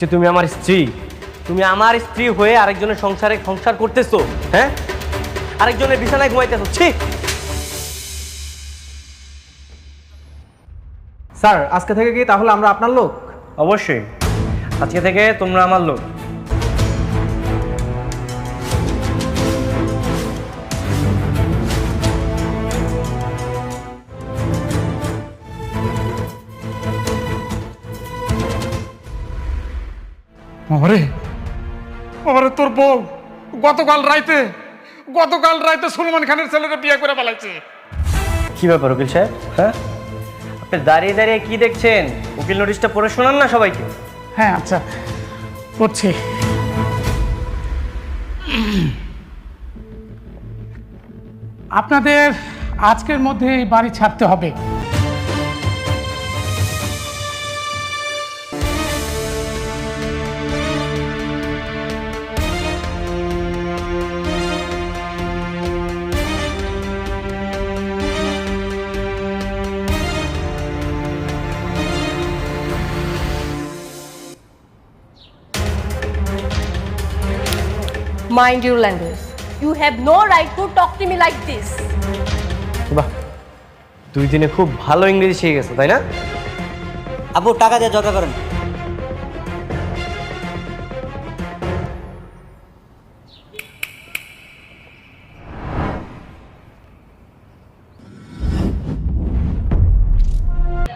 যে তুমি আমার স্ত্রী হয়ে আরেকজনের সংসার করতেছো, হ্যাঁ? আরেকজনের বিছানায় ঘুমাইতেছো। ঠিক স্যার, আজকে থেকে কি তাহলে আমরা আপনার লোক? অবশ্যই, আজকে থেকে তোমরা আমার লোক। ওরে ওরে, তোর বউ গতকাল রাইতে সলমান খানের ছেলেকে বিয়ে করে পালাইছে। কি ব্যাপার উকিল সাহেব? হ্যাঁ, আপনি দাঁড়িয়ে দাঁড়িয়ে কি দেখছেন? উকিল নোটিশটা পড়ে শোনান না সবাইকে। হ্যাঁ আচ্ছা, পড়ছি। আপনাদের আজকের মধ্যে এই বাড়ি ছাড়তে হবে। Mind your language. You have no right to talk to me like this. বাহ, 2 দিনে খুব ভালো ইংরেজি শিখে গেছো, তাই না? আপু টাকা দিয়ে জগা করেন।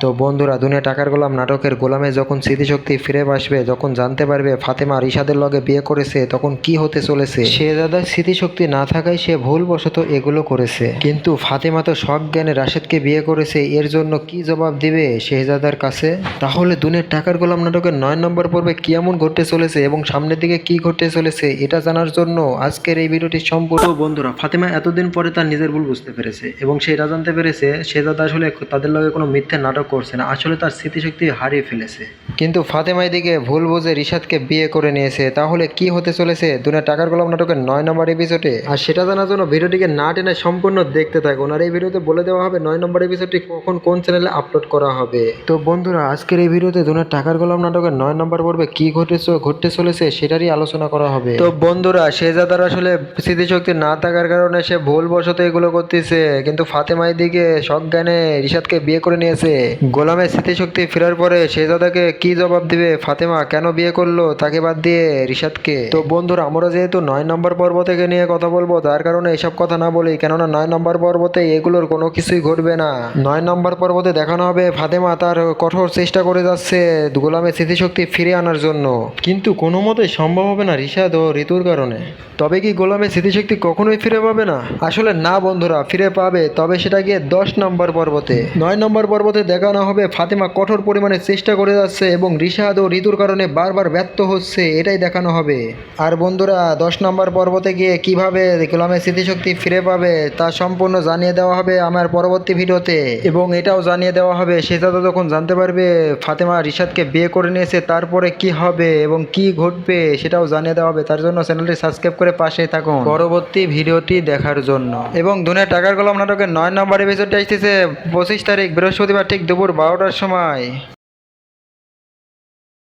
তো বন্ধুরা, দুনিয়া টাকার গোলাম নাটকের গোলামে যখন স্মৃতিশক্তি ফিরে আসবে, যখন জানতে পারবে ফাতেমা রিশাদের লগে বিয়ে করেছে, তখন কি হতে চলেছে। শেহজাদার স্মৃতিশক্তি না থাকায় সে ভুলবশত এগুলো করেছে, কিন্তু ফাতেমা তো সজ্ঞানে রাশেদকে বিয়ে করেছে। এর জন্য কি জবাব দিবে শেহজাদার কাছে? তাহলে দুনিয়ার টাকার গোলাম নাটকের 9 নম্বর পর্বে কি এমন ঘটতে চলেছে এবং সামনের দিকে কি ঘটতে চলেছে, এটা জানার জন্য আজকের এই ভিডিওটি সম্পূর্ণ। বন্ধুরা, ফাতেমা এতদিন পরে তার নিজের ভুল বুঝতে পেরেছে এবং সে এটা জানতে পেরেছে শেহজাদা আসলে তাদের লগে কোনো মিথ্যে নাটক করছে না, আসলে তার স্মৃতিশক্তি হারিয়ে ফেলেছে। কিন্তু ফাতেমা এদিকে ভুল বুঝে রিশাদকে বিয়ে করে নিয়েছে। তাহলে কি হতে চলেছে দুনিয়া টাকার গোলাম নাটকের 9 নম্বর এপিসোডে? আর সেটা জানার জন্য ভিডিওটিকে না টেনে সম্পূর্ণ দেখতে থাকুন। আর এই ভিডিওতে বলে দেওয়া হবে 9 নম্বর এপিসোডটি কখন কোন চ্যানেলে আপলোড করা হবে। তো বন্ধুরা, আজকের এই ভিডিওতে দুনিয়া টাকার গোলাম নাটকের 9 নম্বর পর্বে কি ঘটতে চলেছে সেটারই আলোচনা করা হবে। তো বন্ধুরা, শেহজাদার আসলে স্মৃতিশক্তি না থাকার কারণে সে ভুলবশত এগুলো করতেছে, কিন্তু ফাতেমা এদিকে সজ্ঞানে রিশাদকে বিয়ে করে নিয়েছে। গোলামের স্মৃতিশক্তি ফেরার পরে শেহজাদাকে কি জবাব দিবে? ফাতেমা কেন বিয়ে করলো তাকে বাদ দিয়ে রিশাদকে? তো বন্ধুরা, আমরা যেহেতু 9 নম্বর পর্ব থেকে নিয়ে কথা বলবো, তার কারণে এসব কথা না বলি, কেননা 9 নম্বর পর্বতে এগুলোর কোনো কিছুই ঘটবে না। 9 নম্বর পর্বতে দেখানো হবে ফাতেমা তার কঠোর চেষ্টা করে যাচ্ছে গোলামের স্মৃতিশক্তি ফিরে আনার জন্য, কিন্তু কোনো মতে সম্ভব হবে না রিশাদ ও ঋতুর কারণে। তবে কি গোলামের স্মৃতিশক্তি কখনোই ফিরে পাবে না? আসলে না বন্ধুরা, ফিরে পাবে, তবে সেটা গিয়ে 10 নম্বর পর্বতে। 9 নম্বর পর্বতে দেখানো হবে ফাতেমা কঠোর পরিমাণে চেষ্টা করে যাচ্ছে এবং রিশাদ ও ঋতুর কারণে বারবার ব্যর্থ হচ্ছে, এটাই দেখানো হবে। আর বন্ধুরা, 10 নম্বর পর্বতে গিয়ে কিভাবে গোলামের স্মৃতিশক্তি ফিরে পাবে তা সম্পূর্ণ জানিয়ে দেওয়া হবে আমার পরবর্তী ভিডিওতে। এবং এটাও জানিয়ে দেওয়া হবে শেহজাদা যখন জানতে পারবে ফাতেমা রিশাদকে বিয়ে করে নিয়েছে তারপরে কি হবে এবং কি ঘটবে সেটাও জানিয়ে দেওয়া হবে। তার জন্য চ্যানেলটি সাবস্ক্রাইব করে পাশেই থাকুন পরবর্তী ভিডিওটি দেখার জন্য। এবং দুনিয়া টাকার গোলাম নাটকের 9 নম্বর এপিসোডটি আসতেছে 25 তারিখ বৃহস্পতিবার ঠিক দুপুর 12টার সময়।